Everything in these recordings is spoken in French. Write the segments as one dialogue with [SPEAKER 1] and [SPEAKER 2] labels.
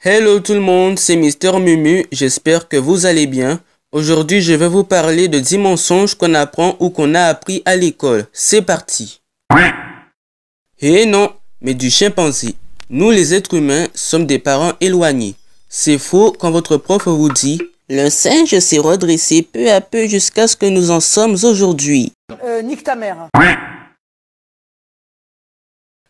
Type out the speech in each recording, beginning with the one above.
[SPEAKER 1] Hello tout le monde, c'est Mister Mumu, j'espère que vous allez bien. Aujourd'hui, je vais vous parler de 10 mensonges qu'on apprend ou qu'on a appris à l'école. C'est parti. Eh non, mais du chimpanzé. Nous les êtres humains sommes des parents éloignés. C'est faux quand votre prof vous dit « Le singe s'est redressé peu à peu jusqu'à ce que nous en sommes aujourd'hui. »
[SPEAKER 2] Nique ta mère.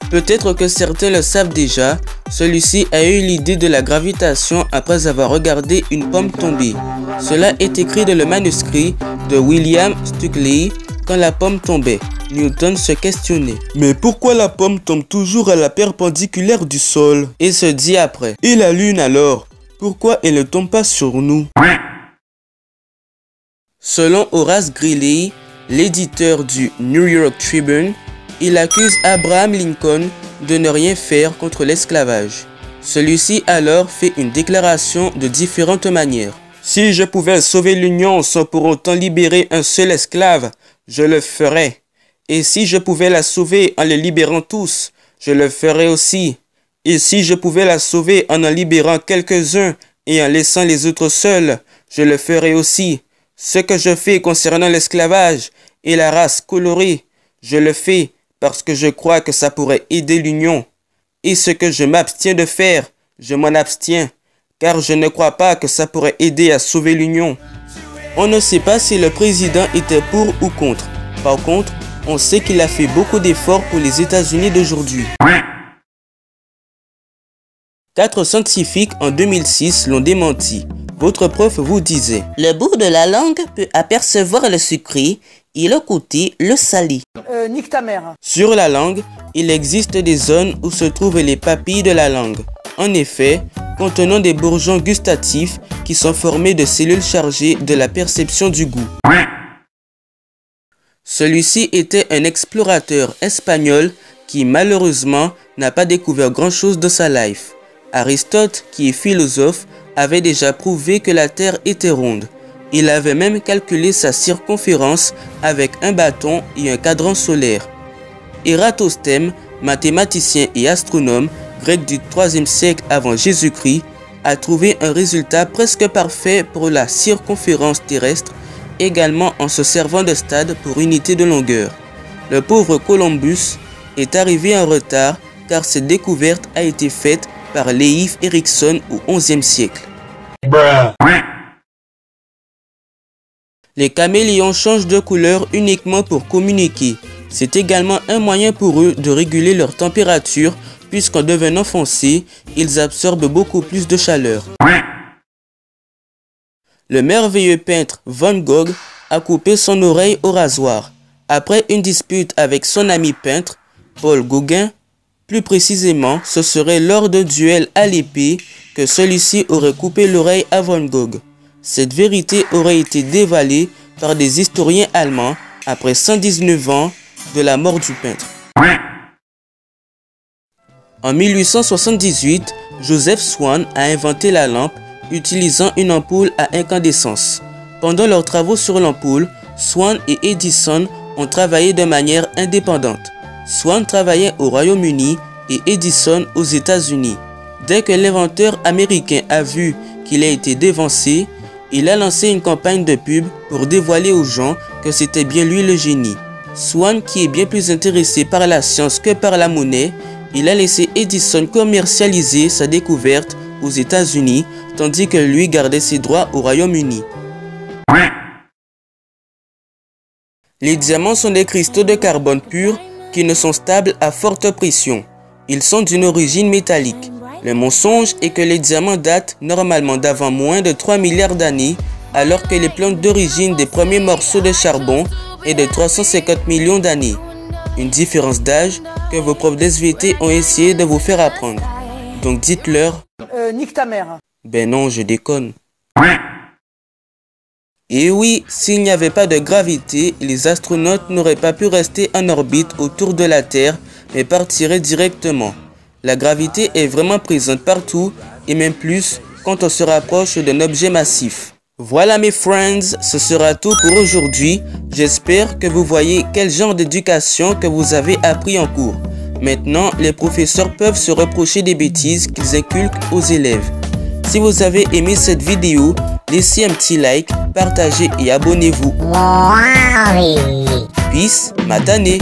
[SPEAKER 1] Peut-être que certains le savent déjà, celui-ci a eu l'idée de la gravitation après avoir regardé une pomme tomber. Cela est écrit dans le manuscrit de William Stukeley. Quand la pomme tombait, Newton se questionnait. Mais pourquoi la pomme tombe toujours à la perpendiculaire du sol? Et se dit après. Et la lune alors? Pourquoi elle ne tombe pas sur nous? Selon Horace Greeley, l'éditeur du New York Tribune, il accuse Abraham Lincoln de ne rien faire contre l'esclavage. Celui-ci alors fait une déclaration de différentes manières. Si je pouvais sauver l'Union sans pour autant libérer un seul esclave, je le ferais. Et si je pouvais la sauver en les libérant tous, je le ferais aussi. Et si je pouvais la sauver en libérant quelques-uns et en laissant les autres seuls, je le ferais aussi. Ce que je fais concernant l'esclavage et la race colorée, je le fais parce que je crois que ça pourrait aider l'Union. Et ce que je m'abstiens de faire, je m'en abstiens, car je ne crois pas que ça pourrait aider à sauver l'Union. On ne sait pas si le président était pour ou contre. Par contre, on sait qu'il a fait beaucoup d'efforts pour les États-Unis d'aujourd'hui. 4 scientifiques en 2006 l'ont démenti. Votre prof vous disait « Le bout de la langue peut apercevoir le sucré et le côté le salé. »
[SPEAKER 2] Nique ta mère.
[SPEAKER 1] Sur la langue, il existe des zones où se trouvent les papilles de la langue. En effet, contenant des bourgeons gustatifs qui sont formés de cellules chargées de la perception du goût. Celui-ci était un explorateur espagnol qui malheureusement n'a pas découvert grand-chose de sa life. Aristote, qui est philosophe, avait déjà prouvé que la Terre était ronde. Il avait même calculé sa circonférence avec un bâton et un cadran solaire. Ératosthène, mathématicien et astronome grec du 3e siècle avant Jésus-Christ, a trouvé un résultat presque parfait pour la circonférence terrestre, également en se servant de stade pour unité de longueur. Le pauvre Columbus est arrivé en retard car cette découverte a été faite par Leif Erikson au XIe siècle. Les caméléons changent de couleur uniquement pour communiquer. C'est également un moyen pour eux de réguler leur température puisqu'en devenant foncés, ils absorbent beaucoup plus de chaleur. Le merveilleux peintre Van Gogh a coupé son oreille au rasoir. Après une dispute avec son ami peintre, Paul Gauguin, plus précisément, ce serait lors d'un duel à l'épée que celui-ci aurait coupé l'oreille à Van Gogh. Cette vérité aurait été dévalée par des historiens allemands après 119 ans de la mort du peintre. En 1878, Joseph Swan a inventé la lampe utilisant une ampoule à incandescence. Pendant leurs travaux sur l'ampoule, Swan et Edison ont travaillé de manière indépendante. Swan travaillait au Royaume-Uni et Edison aux États-Unis. Dès que l'inventeur américain a vu qu'il a été dévancé, il a lancé une campagne de pub pour dévoiler aux gens que c'était bien lui le génie. Swan, qui est bien plus intéressé par la science que par la monnaie, il a laissé Edison commercialiser sa découverte aux États-Unis, tandis que lui gardait ses droits au Royaume-Uni. Les diamants sont des cristaux de carbone pur qui ne sont stables à forte pression. Ils sont d'une origine métallique. Le mensonge est que les diamants datent normalement d'avant moins de 3 milliards d'années, alors que les plantes d'origine des premiers morceaux de charbon est de 350 millions d'années. Une différence d'âge que vos profs d'SVT ont essayé de vous faire apprendre. Donc dites-leur
[SPEAKER 2] Nique ta mère.
[SPEAKER 1] Ben non, je déconne. Et oui, s'il n'y avait pas de gravité, les astronautes n'auraient pas pu rester en orbite autour de la Terre, mais partiraient directement. La gravité est vraiment présente partout, et même plus quand on se rapproche d'un objet massif. Voilà mes friends, ce sera tout pour aujourd'hui. J'espère que vous voyez quel genre d'éducation que vous avez appris en cours. Maintenant, les professeurs peuvent se reprocher des bêtises qu'ils inculquent aux élèves. Si vous avez aimé cette vidéo, laissez un petit like, partagez et abonnez-vous. Peace, matane.